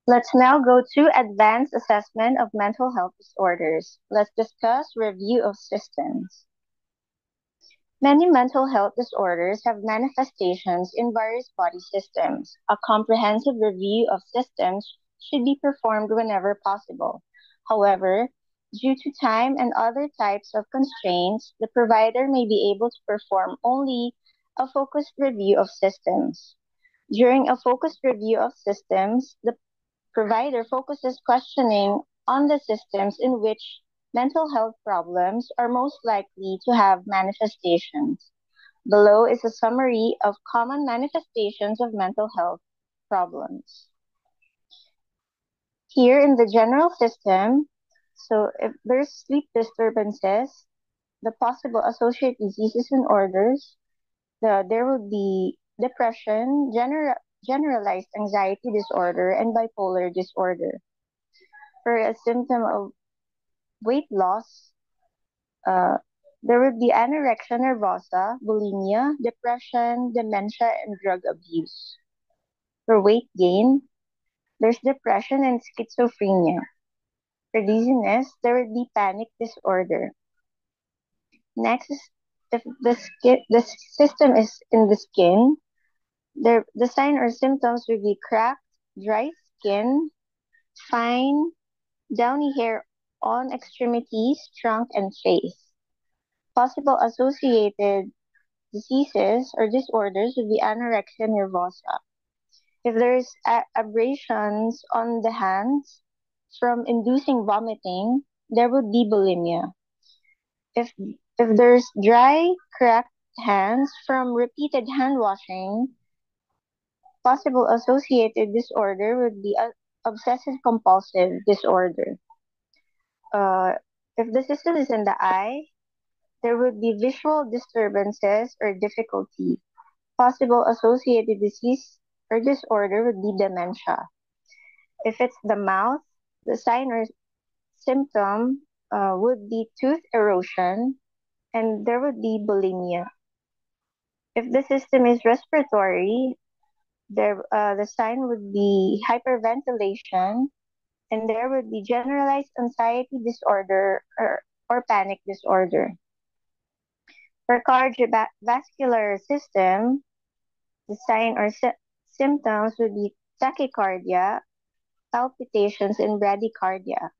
Let's now go to advanced assessment of mental health disorders. Let's discuss review of systems. Many mental health disorders have manifestations in various body systems. A comprehensive review of systems should be performed whenever possible. However, due to time and other types of constraints, the provider may be able to perform only a focused review of systems. During a focused review of systems, the provider focuses questioning on the systems in which mental health problems are most likely to have manifestations. Below is a summary of common manifestations of mental health problems. Here in the general system, so if there's sleep disturbances, the possible associated diseases and orders, there would be depression, generalized anxiety disorder, and bipolar disorder. For a symptom of weight loss, uh, there would be anorexia nervosa, bulimia, depression, dementia, and drug abuse. For weight gain, there's depression and schizophrenia. For dizziness, there would be panic disorder. Next is if the system is in the skin, the sign or symptoms would be cracked, dry skin, fine, downy hair on extremities, trunk, and face. Possible associated diseases or disorders would be anorexia nervosa. If there's abrasions on the hands from inducing vomiting, there would be bulimia. If if there's dry, cracked hands from repeated hand washing, possible associated disorder would be obsessive compulsive disorder. Uh, if the system is in the eye, there would be visual disturbances or difficulty. Possible associated disease or disorder would be dementia. If it's the mouth, the sign or symptom would be tooth erosion, and there would be bulimia. If the system is respiratory, the sign would be hyperventilation, and there would be generalized anxiety disorder or panic disorder. For cardiovascular system, the sign or symptoms would be tachycardia, palpitations, and bradycardia.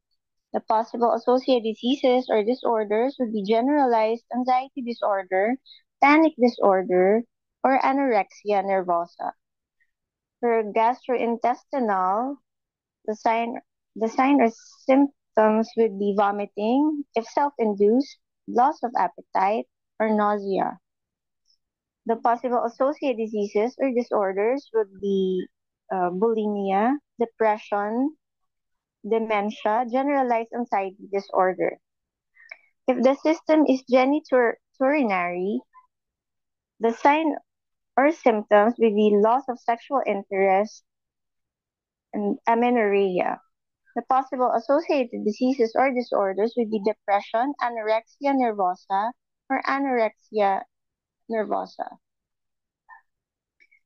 The possible associated diseases or disorders would be generalized anxiety disorder, panic disorder, or anorexia nervosa. For gastrointestinal, the sign the sign or symptoms would be vomiting, if self-induced, loss of appetite, or nausea. The possible associated diseases or disorders would be bulimia, depression, dementia, generalized anxiety disorder. If the system is genitourinary, the sign or symptoms would be loss of sexual interest and amenorrhea. The possible associated diseases or disorders would be depression, anorexia nervosa, or anorexia nervosa.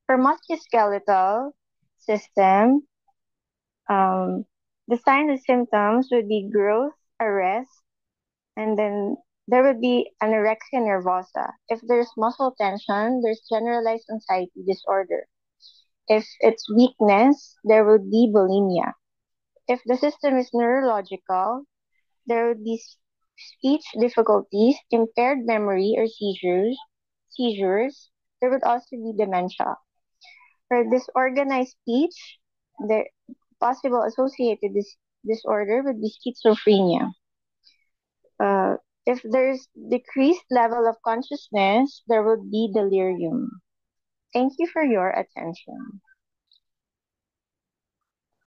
For musculoskeletal system, um, the signs and symptoms would be growth, arrest, and then there would be anorexia nervosa. If there's muscle tension, there's generalized anxiety disorder. If it's weakness, there would be bulimia. If the system is neurological, there would be speech difficulties, impaired memory or seizures. There would also be dementia. For disorganized speech, the possible associated disorder would be schizophrenia. Uh, if there's decreased level of consciousness, there would be delirium. Thank you for your attention.